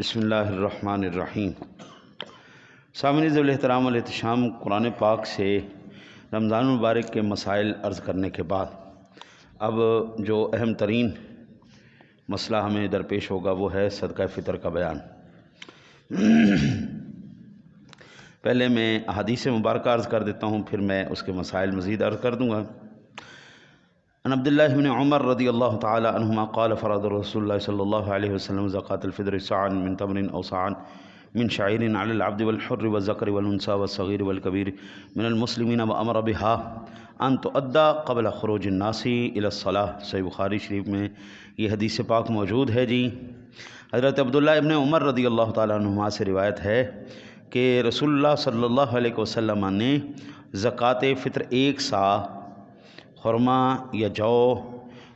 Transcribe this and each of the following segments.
بسم اللہ الرحمن الرحیم۔ سامعین ذو الاحترام والاحتشام، قرآن پاک سے رمضان المبارک کے مسائل عرض کرنے کے بعد اب جو اہم ترین مسئلہ ہمیں درپیش ہوگا وہ ہے صدقہ فطر کا بیان۔ پہلے میں احادیث مبارکہ عرض کر دیتا ہوں، پھر میں اس کے مسائل مزید عرض کر دوں گا۔ عن عبداللہ بن عمر رضی اللہ تعالی عنہما قال فرض رسول اللہ صلی اللہ علیہ وسلم زکاة الفطر صاعا من تمر او صاعا من شعیر علی العبد والحر والذکر والانثى والصغیر والکبیر من المسلمین وامر بها ان تؤدى قبل خروج الناس الى الصلاة۔ صحیح بخاری شریف میں یہ حدیث پاک موجود ہے جی۔ حضرت عبداللہ ابن عمر رضی اللہ تعالی عنہما سے روایت ہے کہ رسول اللہ صلی اللہ علیہ وسلم نے زکوٰۃ فطر 1 سا خرما یا جو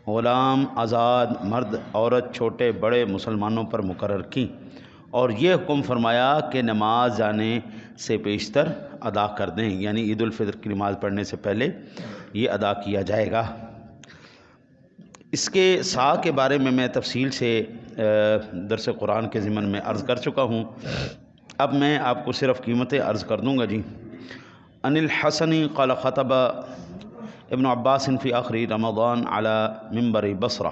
غلام، آزاد، مرد، عورت، چھوٹے بڑے مسلمانوں پر مقرر کی، اور یہ حکم فرمایا کہ نماز جانے سے پیشتر ادا کر دیں، یعنی عید الفطر کی نماز پڑھنے سے پہلے یہ ادا کیا جائے گا۔ اس کے سا کے بارے میں تفصیل سے درس قرآن کے ضمن میں عرض کر چکا ہوں، اب میں آپ کو صرف قیمتیں عرض کر دوں گا جی۔ ان الحسن قال خطب ابن عباس فی آخر رمضان على منبر بصرہ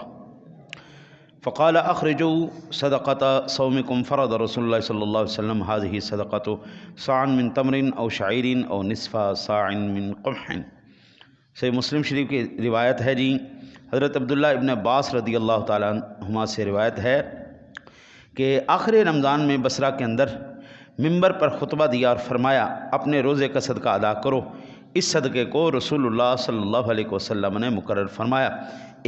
فقال اخرجوا صدقة صومكم فرض رسول اللہ صلی اللہ علیہ وسلم هذه صدقة صاع من تمر او شعیر او نصف صاع من قمح۔ صحیح مسلم شریف کی روایت ہے جی۔ حضرت عبداللہ ابن عباس رضی اللہ تعالیٰ عنہما سے روایت ہے کہ آخر رمضان میں بصرہ کے اندر منبر پر خطبہ دیا اور فرمایا اپنے روزے کا صدقہ ادا کرو۔ اس صدقے کو رسول اللہ صلی اللہ علیہ وسلم نے مقرر فرمایا،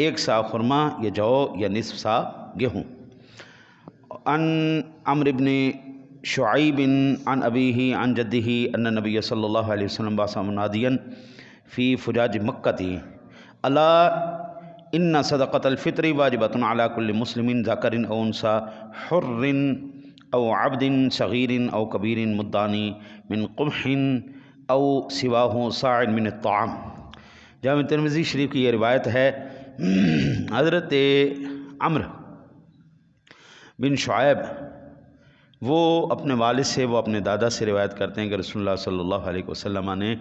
1 سا خرما یا جو یا نصف سا گیہوں۔ عن عمرو بن شعیب عن ابیہ عن جدہ ان نبی صلی اللہ علیہ وسلم بعث منادیا فی فجاج مکہ الا ان صدقۃ الفطر واجبۃ علی کل مسلم ذکر او انثی حر او عبد صغیر او کبیر مدانی من قمح او سواہ صاع من الطعام۔ جامع ترمذی شریف کی یہ روایت ہے۔ حضرت عمرو بن شعیب وہ اپنے والد سے، وہ اپنے دادا سے روایت کرتے ہیں کہ رسول اللہ صلی اللہ علیہ وسلم نے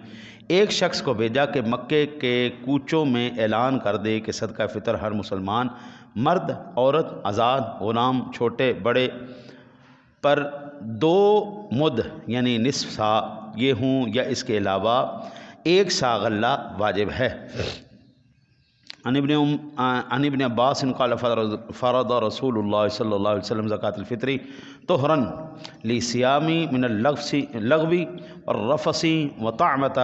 ایک شخص کو بھیجا کہ مکے کے کوچوں میں اعلان کر دے کہ صدقہ فطر ہر مسلمان مرد، عورت، آزاد، غلام، چھوٹے بڑے پر 2 مد یعنی نصف سا گیہوں یا اس کے علاوہ 1 سا غلہ واجب ہے۔ عن ابن عباس قال فرض رسول اللہ صلی اللہ علیہ وسلم زکاة الفطر طہرا للصیام من اللغو والرفث وطعمۃ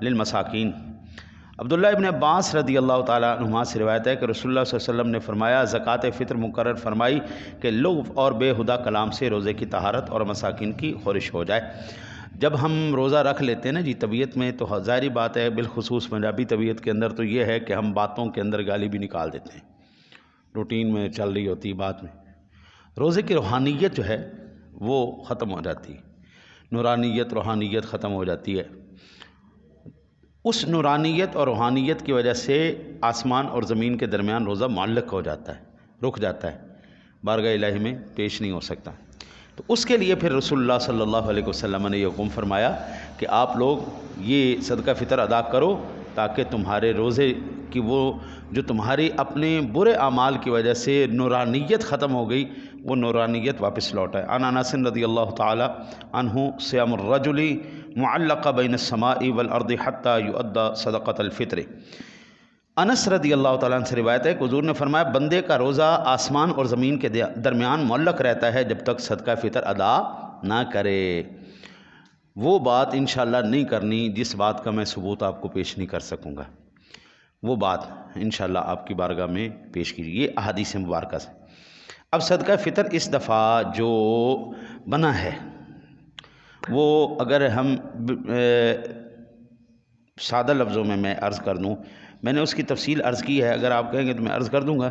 للمساکین۔ عبداللہ ابن عباس رضی اللہ تعالیٰ عنہما سے روایت ہے کہ رسول اللہ صلی اللہ علیہ وسلم نے فرمایا زکوٰۃ فطر مقرر فرمائی کہ لغو اور بے ہدہ کلام سے روزے کی طہارت اور مساکین کی خورش ہو جائے۔ جب ہم روزہ رکھ لیتے ہیں نا جی طبیعت میں، تو ظاہری بات ہے بالخصوص پنجابی طبیعت کے اندر تو یہ ہے کہ ہم باتوں کے اندر گالی بھی نکال دیتے ہیں، روٹین میں چل رہی ہوتی بات میں روزے کی روحانیت جو ہے وہ ختم ہو جاتی ہے، نورانیت روحانیت ختم ہو جاتی ہے۔ اس نورانیت اور روحانیت کی وجہ سے آسمان اور زمین کے درمیان روزہ معلق ہو جاتا ہے، رک جاتا ہے، بارگاہ الہی میں پیش نہیں ہو سکتا۔ تو اس کے لیے پھر رسول اللہ صلی اللہ علیہ وسلم نے یہ حکم فرمایا کہ آپ لوگ یہ صدقہ فطر ادا کرو تاکہ تمہارے روزے کی وہ جو تمہاری اپنے برے اعمال کی وجہ سے نورانیت ختم ہو گئی، وہ نورانیت واپس لوٹ آئے۔ عن انس رضی اللہ تعالی عنہ صیام الرجل معلق بین السماء والارض حتی یؤدى صدقۃ الفطر۔ انس رضی اللہ تعالیٰ عنہ سے روایت ہے کہ حضور نے فرمایا بندے کا روزہ آسمان اور زمین کے درمیان معلق رہتا ہے جب تک صدقہ فطر ادا نہ کرے۔ وہ بات انشاءاللہ نہیں کرنی جس بات کا میں ثبوت آپ کو پیش نہیں کر سکوں گا، وہ بات انشاءاللہ آپ کی بارگاہ میں پیش کیجیے، یہ احادیث مبارکہ سے۔ اب صدقہ فطر اس دفعہ جو بنا ہے وہ اگر ہم سادہ لفظوں میں عرض کر دوں، میں نے اس کی تفصیل عرض کی ہے، اگر آپ کہیں گے تو میں عرض کر دوں گا۔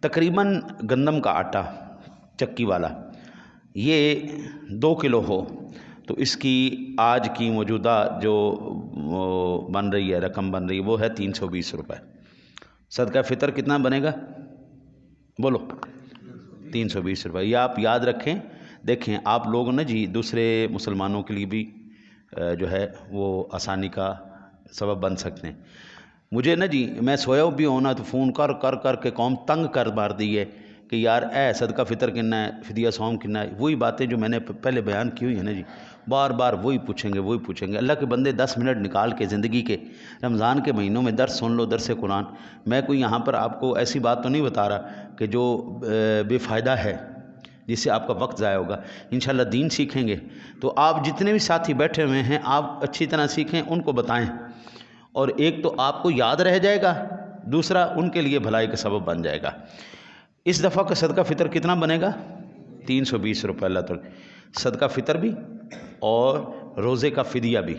تقریباً گندم کا آٹا چکی والا یہ 2 کلو ہو تو اس کی آج کی موجودہ جو بن رہی ہے رقم بن رہی ہے وہ ہے 320 روپے۔ صدقہ فطر کتنا بنے گا؟ بولو 320 روپے۔ یہ آپ یاد رکھیں دیکھیں آپ لوگ نا جی دوسرے مسلمانوں کے لیے بھی جو ہے وہ آسانی کا سبب بن سکتے ہیں. مجھے نا جی میں سویا بھی ہونا تو فون کر کر کر کے قوم تنگ کر مار دی ہے کہ یار اے صدقہ فطر کنا ہے, فدیہ صوم کنا ہے. وہی باتیں جو میں نے پہلے بیان کی ہوئی ہیں نا جی, بار بار وہی پوچھیں گے. اللہ کے بندے 10 منٹ نکال کے زندگی کے رمضان کے مہینوں میں درس سن لو, درس قرآن. میں کوئی یہاں پر آپ کو ایسی بات تو نہیں بتا رہا کہ جو بے فائدہ ہے, جس سے آپ کا وقت ضائع ہوگا. انشاءاللہ دین سیکھیں گے تو آپ جتنے بھی ساتھی بیٹھے ہوئے ہیں آپ اچھی طرح سیکھیں, ان کو بتائیں, اور ایک تو آپ کو یاد رہ جائے گا, دوسرا ان کے لیے بھلائی کا سبب بن جائے گا. اس دفعہ کا صدقہ فطر کتنا بنے گا؟ 320 روپے. اللہ تعالی صدقہ فطر بھی اور روزے کا فدیہ بھی,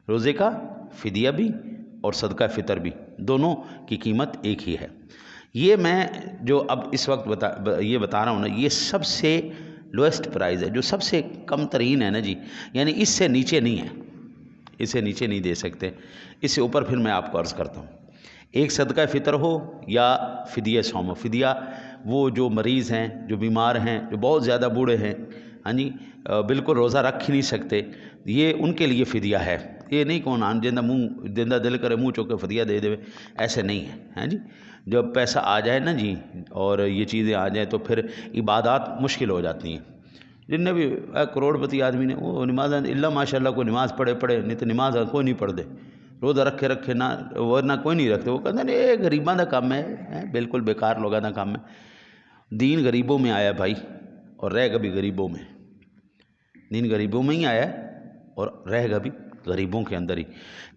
روزے کا فدیہ بھی اور صدقہ فطر بھی, دونوں کی قیمت ایک ہی ہے. یہ میں جو اب اس وقت یہ بتا رہا ہوں نا, یہ سب سے لویسٹ پرائز ہے, جو سب سے کم ترین ہے نا جی, یعنی اس سے نیچے نہیں ہے, اس سے نیچے نہیں دے سکتے. اس سے اوپر پھر میں آپ کو عرض کرتا ہوں, ایک صدقہ فطر ہو یا فدیہ صوم ہو. فدیہ وہ جو مریض ہیں, جو بیمار ہیں, جو بہت زیادہ بوڑھے ہیں, ہاں جی, بالکل روزہ رکھ ہی نہیں سکتے, یہ ان کے لیے فدیہ ہے. یہ نہیں کون جندہ دل کرے منہ چوکے فدیہ دے دے, ایسے نہیں ہے. ہاں جی, جب پیسہ آ جائے نا جی اور یہ چیزیں آ جائیں تو پھر عبادات مشکل ہو جاتی ہیں. جن نے بھی کروڑ پتی آدمی نے وہ نماز اللہ ماشاء اللہ کوئی نماز پڑھے نہیں تو نماز کوئی نہیں پڑھ دے, روزہ رکھے نہ ورنہ کوئی نہیں رکھتے. وہ کہتے ہیں یہ غریباں دا کام ہے, بالکل بیکار لوگاں دا کام ہے. دین غریبوں میں آیا بھائی, اور رہے گا بھی غریبوں میں. دین غریبوں میں ہی آیا اور رہے گا بھی غریبوں کے اندر ہی.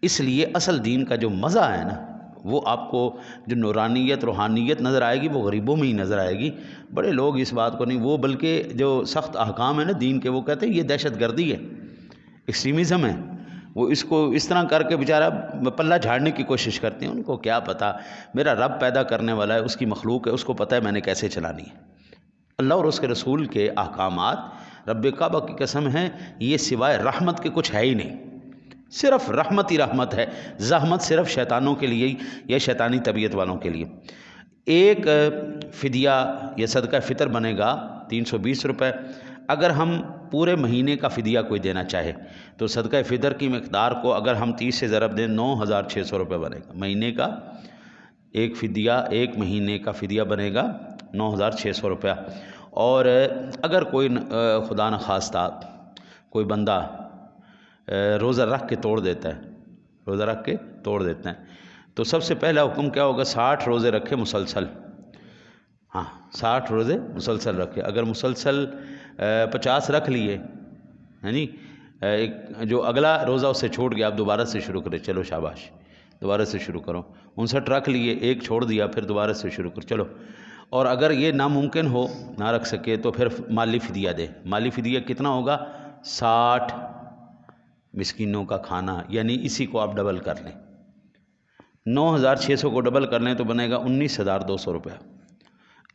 اس لیے اصل دین کا جو مزہ ہے نا, وہ آپ کو جو نورانیت روحانیت نظر آئے گی وہ غریبوں میں ہی نظر آئے گی. بڑے لوگ اس بات کو نہیں, وہ بلکہ جو سخت احکام ہیں نا دین کے, وہ کہتے ہیں یہ دہشت گردی ہے, ایکسٹریمزم ہے. وہ اس کو اس طرح کر کے بیچارہ پلہ جھاڑنے کی کوشش کرتے ہیں. ان کو کیا پتہ, میرا رب پیدا کرنے والا ہے, اس کی مخلوق ہے, اس کو پتہ ہے میں نے کیسے چلانی ہے. اللہ اور اس کے رسول کے احکامات رب کعبہ کی قسم ہے یہ سوائے رحمت کے کچھ ہے ہی نہیں, صرف رحمت ہی رحمت ہے. زحمت صرف شیطانوں کے لیے یا شیطانی طبیعت والوں کے لیے. ایک فدیہ یا صدقہ فطر بنے گا 320 روپے. اگر ہم پورے مہینے کا فدیہ کوئی دینا چاہے تو صدقہ فطر کی مقدار کو اگر ہم 30 سے ضرب دیں 9600 روپے بنے گا. مہینے کا ایک فدیہ, ایک مہینے کا فدیہ بنے گا 9600 روپیہ. اور اگر کوئی خدا نخواستہ کوئی بندہ روزہ رکھ کے توڑ دیتا ہے, روزہ رکھ کے توڑ دیتا ہے, تو سب سے پہلا حکم کیا ہوگا؟ 60 روزے رکھے مسلسل. ہاں 60 روزے مسلسل رکھے. اگر مسلسل 50 رکھ لیے, یعنی جو اگلا روزہ اس سے چھوٹ گیا, آپ دوبارہ سے شروع کرے, چلو شاباش دوبارہ سے شروع کرو. 59 رکھ لیے, ایک چھوڑ دیا, پھر دوبارہ سے شروع کرو, چلو. اور اگر یہ ناممکن ہو, نہ رکھ سکے, تو پھر مالی فدیہ دے. مالی فدیہ کتنا ہوگا؟ 60 مسکینوں کا کھانا, یعنی اسی کو آپ ڈبل کر لیں, 9600 کو ڈبل کر لیں تو بنے گا 19200 روپیہ.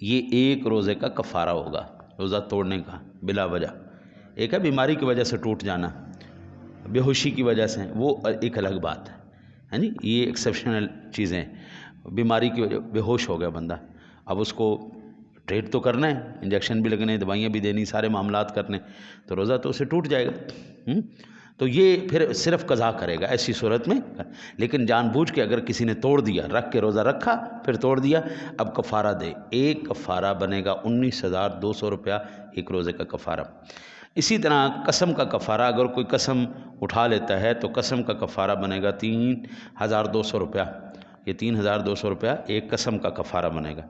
یہ ایک روزے کا کفارہ ہوگا, روزہ توڑنے کا بلا وجہ. ایک ہے بیماری کی وجہ سے ٹوٹ جانا, بے ہوشی کی وجہ سے, وہ ایک الگ بات ہے, ہے نا, یہ ایکسیپشنل چیزیں. بیماری کی وجہ بے ہوش ہو گیا بندہ, اب اس کو ٹریٹ تو کرنا ہے, انجیکشن بھی لگنے, دوائیاں بھی دینی, سارے معاملات کرنے, تو روزہ تو اسے ٹوٹ جائے گا. تو یہ پھر صرف قضا کرے گا ایسی صورت میں. لیکن جان بوجھ کے اگر کسی نے توڑ دیا, رکھ کے روزہ رکھا پھر توڑ دیا, اب کفارہ دے. ایک کفارہ بنے گا 19200 روپیہ, ایک روزے کا کفارہ. اسی طرح قسم کا کفارہ, اگر کوئی قسم اٹھا لیتا ہے تو قسم کا کفارہ بنے گا 3200 روپیہ. یہ 3200 روپیہ ایک قسم کا کفارہ بنے گا.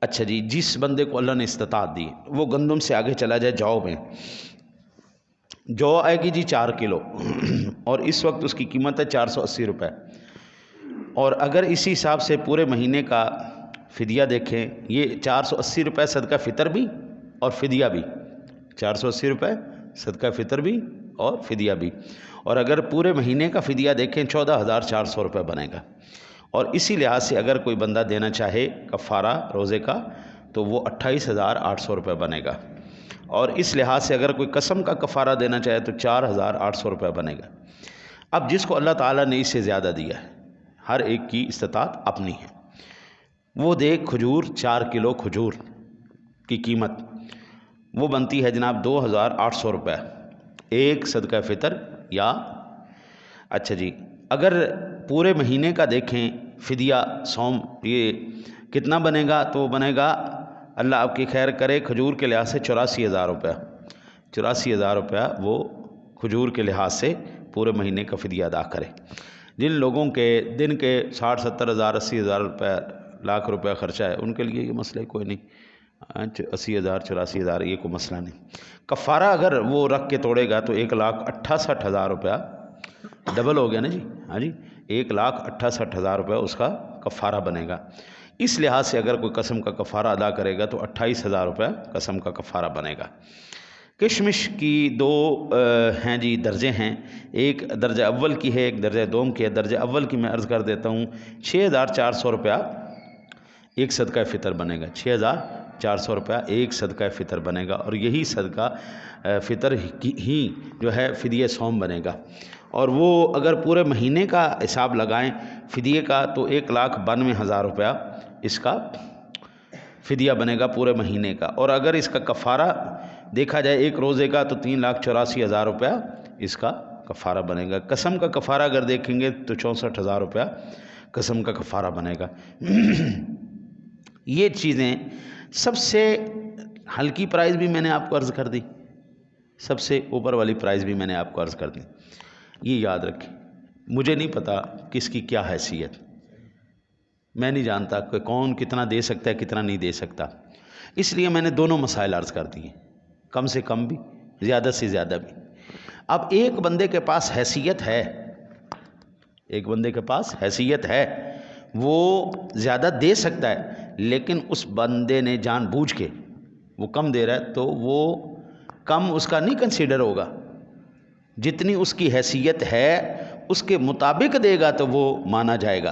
اچھا جی, جس بندے کو اللہ نے استطاعت دی, وہ گندم سے آگے چلا جائے جو میں. جو آئے گی جی 4 کلو, اور اس وقت اس کی قیمت ہے 480 روپے. اور اگر اسی حساب سے پورے مہینے کا فدیہ دیکھیں, یہ 480 روپے صدقہ فطر بھی اور فدیہ بھی, 480 روپے صدقہ فطر بھی اور فدیہ بھی. اور اگر پورے مہینے کا فدیہ دیکھیں 14400 روپے بنے گا. اور اسی لحاظ سے اگر کوئی بندہ دینا چاہے کفارہ روزے کا تو وہ 28800 روپے بنے گا. اور اس لحاظ سے اگر کوئی قسم کا کفارہ دینا چاہے تو 4800 روپے بنے گا. اب جس کو اللہ تعالیٰ نے اس سے زیادہ دیا ہے, ہر ایک کی استطاعت اپنی ہے, وہ دے کھجور, 4 کلو کھجور کی قیمت, وہ بنتی ہے جناب 2800 روپے ایک صدقہ فطر یا اچھا جی اگر پورے مہینے کا دیکھیں فدیہ صوم یہ کتنا بنے گا تو وہ بنے گا اللہ آپ کی خیر کرے کھجور کے لحاظ سے 84,000 روپیہ 84,000 روپیہ وہ کھجور کے لحاظ سے پورے مہینے کا فدیہ ادا کرے. جن لوگوں کے دن کے 60-70 ہزار 80,000 روپے لاکھ روپے خرچہ ہے ان کے لیے یہ مسئلہ کوئی نہیں. 80,000 84,000 یہ کوئی مسئلہ نہیں. کفارہ اگر وہ رکھ کے توڑے گا تو 1,68,000 روپیہ ڈبل ہو گیا نا جی. ہاں جی 1,68,000 روپیہ اس کا کفارہ بنے گا. اس لحاظ سے اگر کوئی قسم کا کفارہ ادا کرے گا تو 28,000 روپیہ قسم کا کفارہ بنے گا. کشمش کی دو ہیں جی درجے ہیں، ایک درجہ اول کی ہے ایک درجہ دوم کی ہے. درجہ اول کی میں عرض کر دیتا ہوں 6,400 روپیہ ایک صدقہ فطر بنے گا. 6,400 روپیہ ایک صدقہ فطر بنے گا اور یہی صدقہ فطر ہی جو ہے فدیہ صوم بنے گا. اور وہ اگر پورے مہینے کا حساب لگائیں فدیے کا تو 1,92,000 روپیہ اس کا فدیہ بنے گا پورے مہینے کا. اور اگر اس کا کفارہ دیکھا جائے ایک روزے کا تو 3,84,000 روپیہ اس کا کفارہ بنے گا. قسم کا کفارہ اگر دیکھیں گے تو 64,000 روپیہ قسم کا کفارہ بنے گا. یہ چیزیں سب سے ہلکی پرائز بھی میں نے آپ کو عرض کر دی، سب سے اوپر والی پرائز بھی میں نے آپ کو عرض کر دی. یہ یاد رکھیں. مجھے نہیں پتا کس کی کیا حیثیت، میں نہیں جانتا کہ کون کتنا دے سکتا ہے کتنا نہیں دے سکتا، اس لیے میں نے دونوں مسائل عرض کر دیے، کم سے کم بھی زیادہ سے زیادہ بھی. اب ایک بندے کے پاس حیثیت ہے، ایک بندے کے پاس حیثیت ہے، وہ زیادہ دے سکتا ہے، لیکن اس بندے نے جان بوجھ کے وہ کم دے رہا ہے تو وہ کم اس کا نہیں کنسیڈر ہوگا. جتنی اس کی حیثیت ہے اس کے مطابق دے گا تو وہ مانا جائے گا.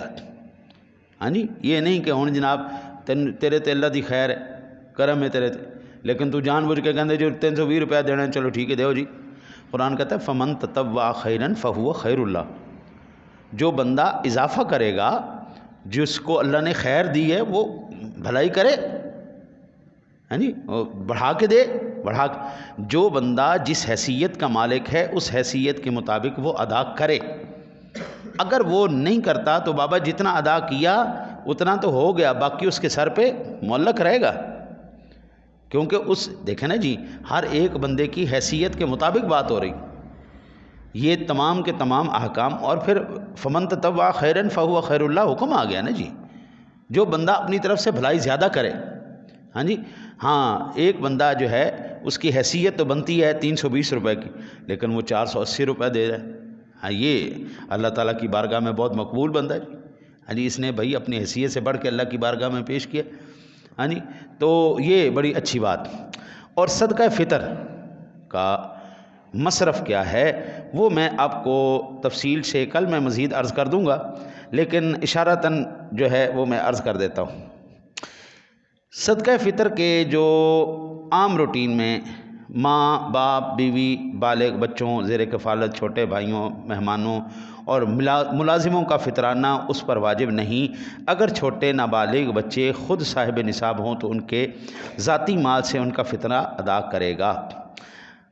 ہاں جی یہ نہیں کہ ہوں جناب تیرے تے اللہ دی خیر ہے کرم ہے تیرے تے، لیکن تو جان بوجھ کے کہندے جو 320 روپیہ دینا ہے چلو ٹھیک ہے دیو جی. قرآن کہتا ہے فمن تطوع خیرا فہو خیر اللہ. جو بندہ اضافہ کرے گا جس کو اللہ نے خیر دی ہے وہ بھلائی کرے، ہاں جی بڑھا کے دے، بڑھا کے. جو بندہ جس حیثیت کا مالک ہے اس حیثیت کے مطابق وہ ادا کرے. اگر وہ نہیں کرتا تو بابا جتنا ادا کیا اتنا تو ہو گیا، باقی اس کے سر پہ معلق رہے گا. کیونکہ اس دیکھیں نا جی ہر ایک بندے کی حیثیت کے مطابق بات ہو رہی. یہ تمام کے تمام احکام اور پھر فمن تطوع خیرا فہو خیر اللہ حکم آ گیا نا جی. جو بندہ اپنی طرف سے بھلائی زیادہ کرے، ہاں جی ہاں ایک بندہ جو ہے اس کی حیثیت تو بنتی ہے 320 روپے کی لیکن وہ 480 روپے دے رہا ہے. ہاں یہ اللہ تعالیٰ کی بارگاہ میں بہت مقبول بندہ ہے جی. ہاں جی اس نے بھائی اپنی حیثیت سے بڑھ کے اللہ کی بارگاہ میں پیش کیا. ہاں جی تو یہ بڑی اچھی بات. اور صدقہ فطر کا مصرف کیا ہے وہ میں آپ کو تفصیل سے کل میں مزید عرض کر دوں گا، لیکن اشارتاً جو ہے وہ میں عرض کر دیتا ہوں. صدقہ فطر کے جو عام روٹین میں ماں باپ بیوی بالغ بچوں زیر کفالت چھوٹے بھائیوں مہمانوں اور ملازموں کا فطرانہ اس پر واجب نہیں. اگر چھوٹے نابالغ بچے خود صاحب نصاب ہوں تو ان کے ذاتی مال سے ان کا فطرہ ادا کرے گا.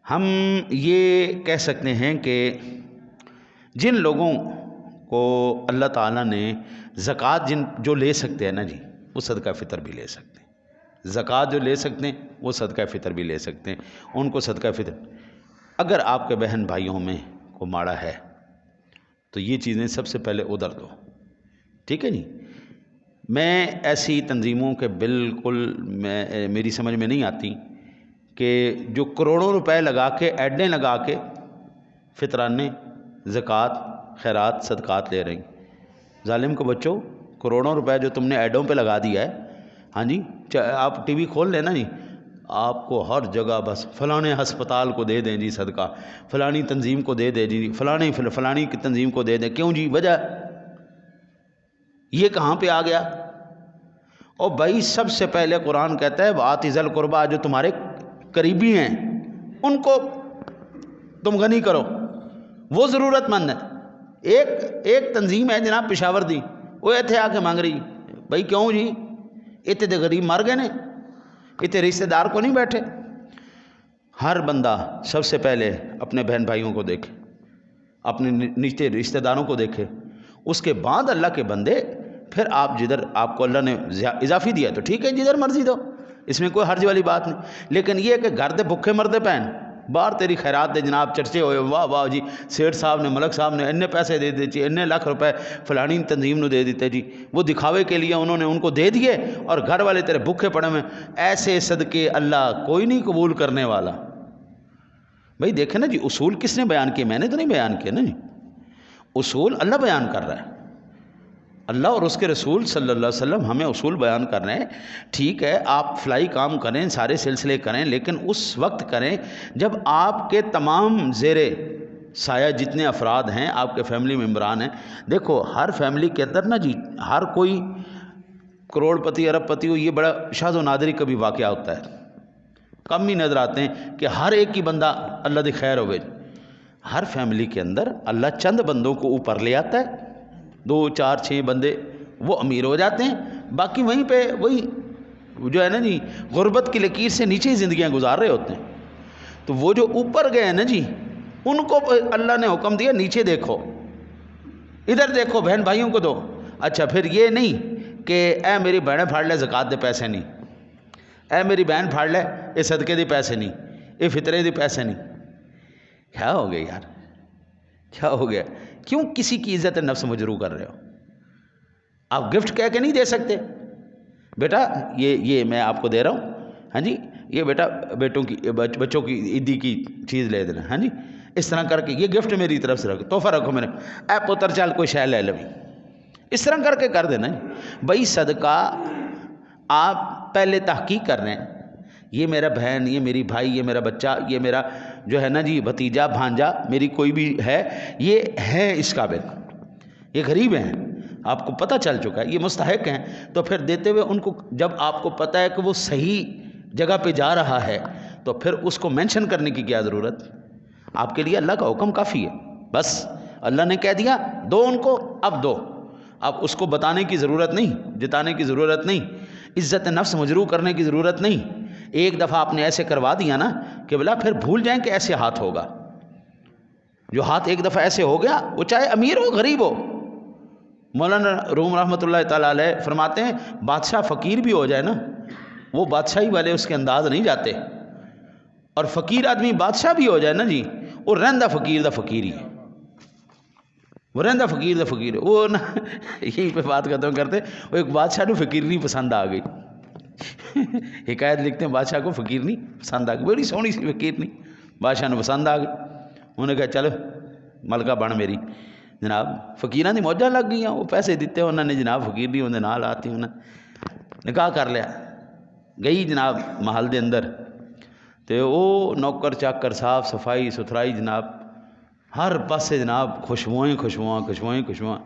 ہم یہ کہہ سکتے ہیں کہ جن لوگوں کو اللہ تعالیٰ نے زکوٰۃ جو لے سکتے ہیں نا جی وہ صدقہ فطر بھی لے سکتے ہیں. زکوٰۃ جو لے سکتے ہیں وہ صدقہ فطر بھی لے سکتے ہیں. ان کو صدقہ فطر اگر آپ کے بہن بھائیوں میں کو ماڑا ہے تو یہ چیزیں سب سے پہلے ادھر دو، ٹھیک ہے جی. میں ایسی تنظیموں کے بالکل میری سمجھ میں نہیں آتی کہ جو کروڑوں روپے لگا کے ایڈیں لگا کے فطرانے زکوٰۃ خیرات صدقات لے رہی. ظالم کو بچوں کروڑوں روپے جو تم نے ایڈوں پہ لگا دیا ہے، ہاں جی آپ ٹی وی کھول لینا جی آپ کو ہر جگہ بس فلانے ہسپتال کو دے دیں جی صدقہ، فلانی تنظیم کو دے دیں جی، فلانی کی تنظیم کو دے دیں. کیوں جی وجہ یہ کہاں پہ آ گیا؟ اور بھائی سب سے پہلے قرآن کہتا ہے وآت ذی القربیٰ، جو تمہارے قریبی ہیں ان کو تم غنی کرو، وہ ضرورت مند ہے. ایک تنظیم ہے جناب پشاور دی، وہ اتنے آ کے مانگ رہی. بھائی کیوں جی؟ اتنے تو غریب مر گئے نے، اتنے رشتہ دار کو نہیں بیٹھے. ہر بندہ سب سے پہلے اپنے بہن بھائیوں کو دیکھے، اپنے نیچے رشتہ داروں کو دیکھے، اس کے بعد اللہ کے بندے، پھر آپ جدھر آپ کو اللہ نے اضافی دیا تو ٹھیک ہے، جدھر مرضی دو، اس میں کوئی حرج والی بات نہیں۔ لیکن یہ کہ گھر دے بھکھے مردے پہن باہر تیری خیرات دے جناب چرچے ہوئے، واہ واہ جی سیٹھ صاحب نے ملک صاحب نے اننے پیسے دے دیتے، اننے لاکھ روپے فلانی تنظیم نے دے دیتے جی، وہ دکھاوے کے لیے انہوں نے ان کو دے دیے اور گھر والے تیرے بھوکے پڑے میں، ایسے صدقے اللہ کوئی نہیں قبول کرنے والا۔ بھائی دیکھیں نا جی، اصول کس نے بیان کیے؟ میں نے تو نہیں بیان کیے نا جی، اصول اللہ بیان کر رہا ہے، اللہ اور اس کے رسول صلی اللہ علیہ وسلم ہمیں اصول بیان کر رہے ہیں۔ ٹھیک ہے آپ فلائی کام کریں، سارے سلسلے کریں، لیکن اس وقت کریں جب آپ کے تمام زیر سایہ جتنے افراد ہیں، آپ کے فیملی ممبران ہیں۔ دیکھو ہر فیملی کے اندر نا جی، ہر کوئی کروڑ پتی ارب پتی ہو، یہ بڑا شاذ و نادری کبھی واقعہ ہوتا ہے، کم ہی نظر آتے ہیں کہ ہر ایک کی بندہ اللہ دی خیر ہوئے۔ ہر فیملی کے اندر اللہ چند بندوں کو اوپر لے آتا ہے، 2 4 6 بندے وہ امیر ہو جاتے ہیں، باقی وہیں پہ وہی جو ہے نا جی غربت کی لکیر سے نیچے ہی زندگیاں گزار رہے ہوتے ہیں۔ تو وہ جو اوپر گئے ہیں نا جی، ان کو اللہ نے حکم دیا نیچے دیکھو، ادھر دیکھو، بہن بھائیوں کو دو۔ اچھا پھر یہ نہیں کہ اے میری بہنیں پھاڑ لے زکوٰۃ دے پیسے نہیں، اے میری بہن پھاڑ لے یہ صدقے دے پیسے نہیں، یہ فطرے دے پیسے نہیں۔ کیا ہو گیا یار، کیا ہو گیا؟ کیوں کسی کی عزت نفس مجروح کر رہے ہو؟ آپ گفٹ کہہ کے نہیں دے سکتے بیٹا یہ میں آپ کو دے رہا ہوں، ہاں جی یہ بیٹا بیٹوں کی بچوں کی عیدی کی چیز لے دینا، ہاں جی اس طرح کر کے یہ گفٹ میری طرف سے رکھو، تحفہ رکھو میرے، اے پتر چل کوئی شے لے لو، اس طرح کر کے کر دینا جی۔ بھائی صدقہ آپ پہلے تحقیق کر رہے ہیں، یہ میرا بہن، یہ میری بھائی، یہ میرا بچہ، یہ میرا جو ہے نا جی بھتیجا بھانجا، میری کوئی بھی ہے، یہ ہے اس قابل، یہ غریب ہیں، آپ کو پتہ چل چکا ہے یہ مستحق ہیں، تو پھر دیتے ہوئے ان کو جب آپ کو پتہ ہے کہ وہ صحیح جگہ پہ جا رہا ہے تو پھر اس کو مینشن کرنے کی کیا ضرورت؟ آپ کے لیے اللہ کا حکم کافی ہے، بس اللہ نے کہہ دیا دو ان کو، اب دو، اب اس کو بتانے کی ضرورت نہیں، جتانے کی ضرورت نہیں، عزت نفس مجروح کرنے کی ضرورت نہیں۔ ایک دفعہ آپ نے ایسے کروا دیا نا کہ بلا پھر بھول جائیں کہ ایسے ہاتھ ہوگا، جو ہاتھ ایک دفعہ ایسے ہو گیا وہ چاہے امیر ہو غریب ہو۔ مولانا روم رحمۃ اللہ تعالیٰ علیہ فرماتے ہیں بادشاہ فقیر بھی ہو جائے نا، وہ بادشاہی والے اس کے انداز نہیں جاتے، اور فقیر آدمی بادشاہ بھی ہو جائے نا جی، وہ رہندہ فقیر دا فقیر ہی ہے، وہ رہندہ فقیر دا فقیر ہے۔ وہ نا یہی پہ بات ختم کرتے، وہ ایک بادشاہ کو فقیر نہیں پسند آ گئی، حکایت لکھتے ہیں بادشاہ کو فقیر نہیں پسند آ گئی، بڑی سونی سی فقیر نہیں، بادشاہ نے پسند آ گئی، انہوں نے کہا چلو ملکہ بن میری، جناب فقیراں دی موجاں لگ گئی، وہ پیسے دیتے انہوں نے جناب، فقیر بھی انہیں نال آتی، انہیں نکاح کر لیا، گئی جناب محل دے اندر، تو وہ نوکر چاکر صاف صفائی ستھرائی جناب، ہر پاسے جناب خوشبوئیں خوشبوئیں خوشبوئیں خوشبوئیں،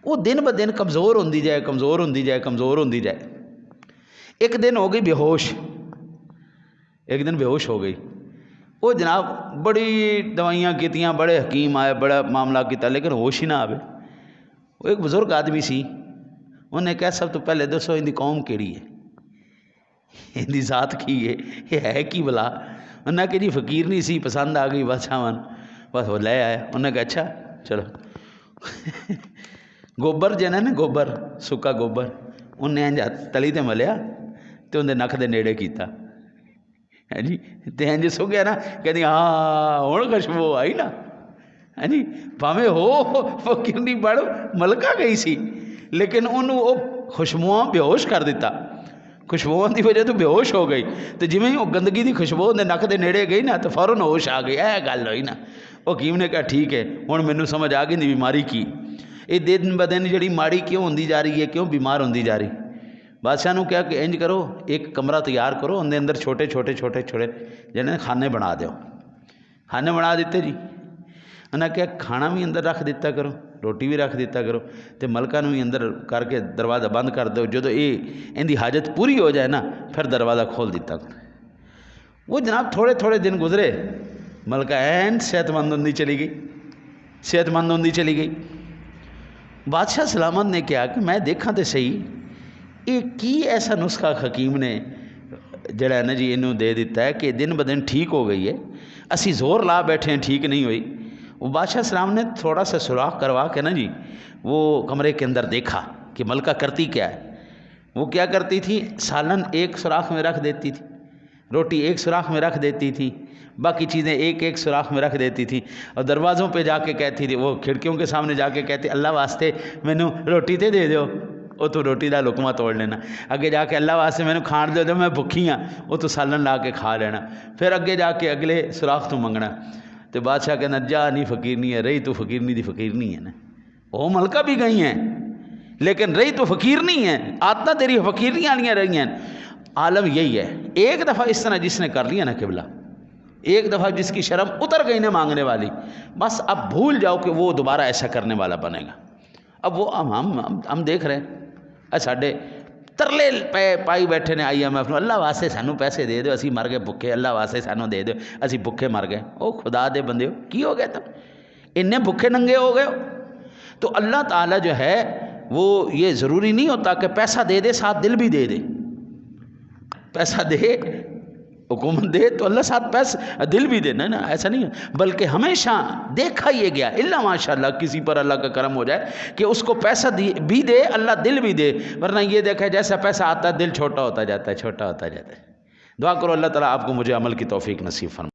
وہ دن ب دن کمزور ہوندی جائے کمزور ہوندی جائے کمزور ہوندی جائے۔ ایک دن ہو گئی بے ہوش، ایک دن بے ہوش ہو گئی، وہ جناب بڑی دوائیاں کیتیاں، بڑے حکیم آئے، بڑا معاملہ کیتا، لیکن ہوش ہی نہ آوے۔ وہ ایک بزرگ آدمی سی، انہوں نے کہا سب تو پہلے دسو ان دی قوم کیڑی ہے، ان دی ذات کی ہے، یہ ہے کی بلا؟ انہوں نے کہا جی فقیر نہیں سی، پسند آ گئی بادشاہ من، بس وہ لے آیا۔ انہوں نے کہا اچھا چلو گوبر جنا نا، گوبر سکا گوبر، انہیں انج تلی تے ملیا تے اندر نک دے نیڑے کیتا، ہے جی تے انج سو گیا نا، کہنی ہاں ہن خوشبو آئی نا، ہے جی بھاویں ہو فقیر نہیں بڑھ ملکہ گئی سی، لیکن انہوں وہ خوشبوواں بے ہوش کر دیتا، خوشبوواں دی وجہ تو بے ہوش ہو گئی، تو جویں ہی وہ گندگی دی خوشبو دے نک دے نیڑے گئی نا تو فوراً ہوش آ گئی، اے گل ہوئی نا۔ وہ حکیم نے کہا ٹھیک ہے ہن مینوں سمجھ آ گئی دی بیماری کی، یہ دن ب دن جڑی ماڑی کیوں ہوندی جا رہی ہے، کیوں بیمار ہوندی جا رہی۔ بادشاہ نے کہا کہ انج کرو ایک کمرہ تیار کرو، اندر اندر چھوٹے چھوٹے چھوٹے چھوٹے جنے کھانے بنا دیو، کھانے بنا دیتے جی۔ انہوں نے کہا کھانا بھی اندر رکھ دیتا کرو، روٹی بھی رکھ دیتا کرو، تے ملکہ نو بھی اندر کر کے دروازہ بند کر دو، جدو یہ ان دی حاجت پوری ہو جائے نا پھر دروازہ کھول دیتا کرو۔ وہ جناب تھوڑے تھوڑے دن گزرے، ملکہ این صحت مند ہوندی چلی گئی، صحت مند ہوندی چلی گئی۔ بادشاہ سلامت نے کہا کہ میں دیکھاں تے صحیح یہ کی ایسا نسخہ حکیم نے جڑا ہے نا جی انہوں دے دیتا ہے کہ دن بدن ٹھیک ہو گئی ہے، اسی زور لا بیٹھے ہیں ٹھیک نہیں ہوئی۔ وہ بادشاہ سلام نے تھوڑا سا سوراخ کروا کے نا جی وہ کمرے کے اندر دیکھا کہ ملکہ کرتی کیا ہے۔ وہ کیا کرتی تھی، سالن ایک سوراخ میں رکھ دیتی تھی، روٹی ایک سوراخ میں رکھ دیتی تھی، باقی چیزیں ایک ایک سوراخ میں رکھ دیتی تھی، اور دروازوں پہ جا کے کہتی تھی، وہ کھڑکیوں کے سامنے جا کے کہتی اللہ واسطے مینوں روٹی تے دے دیو، وہ تو روٹی دا لقمہ توڑ لینا، اگے جا کے اللہ واسطے مینوں کھان دے دیو میں بھکھی ہاں، وہ تو سالن لا کے کھا لینا، پھر اگے جا کے اگلے سوراخ تو منگنا۔ تو بادشاہ کہنا جا نہیں فقیرنی ہے، رہی تو فقیرنی دی فقیرنی ہے نا، وہ ملکہ بھی گئی ہیں لیکن رہی تو فقیرنی ہے، عادتیں تیری فقیرنی والیاں رہی ہیں۔ عالم یہی ہے، ایک دفعہ اس طرح جس نے کر لیا نا قبلہ، ایک دفعہ جس کی شرم اتر گئی نا مانگنے والی، بس اب بھول جاؤ کہ وہ دوبارہ ایسا کرنے والا بنے گا۔ اب وہ ہم دیکھ رہے ہیں ساڈے ترلے پائی بیٹھے نے IMF نو، اللہ واسطے سانو پیسے دے دو، اسی مر گئے بھکے، اللہ واسطے سانو دے دو، اسی بھکے مر گئے۔ او خدا دے بندے ہو کی ہو گئے تم انہیں بھکے ننگے ہو گئے ہو؟ تو اللہ تعالیٰ جو ہے وہ یہ ضروری نہیں ہوتا کہ پیسہ دے دے ساتھ دل بھی دے دے، پیسہ دے حکومت دے تو اللہ ساتھ پیسہ دل بھی دینا نا، ایسا نہیں ہے، بلکہ ہمیشہ دیکھا یہ گیا الا ماشاءاللہ کسی پر اللہ کا کرم ہو جائے کہ اس کو پیسہ بھی دے اللہ دل بھی دے، ورنہ یہ دیکھا جیسا پیسہ آتا ہے دل چھوٹا ہوتا جاتا ہے، چھوٹا ہوتا جاتا ہے۔ دعا کرو اللہ تعالیٰ آپ کو مجھے عمل کی توفیق نصیب فرمائے۔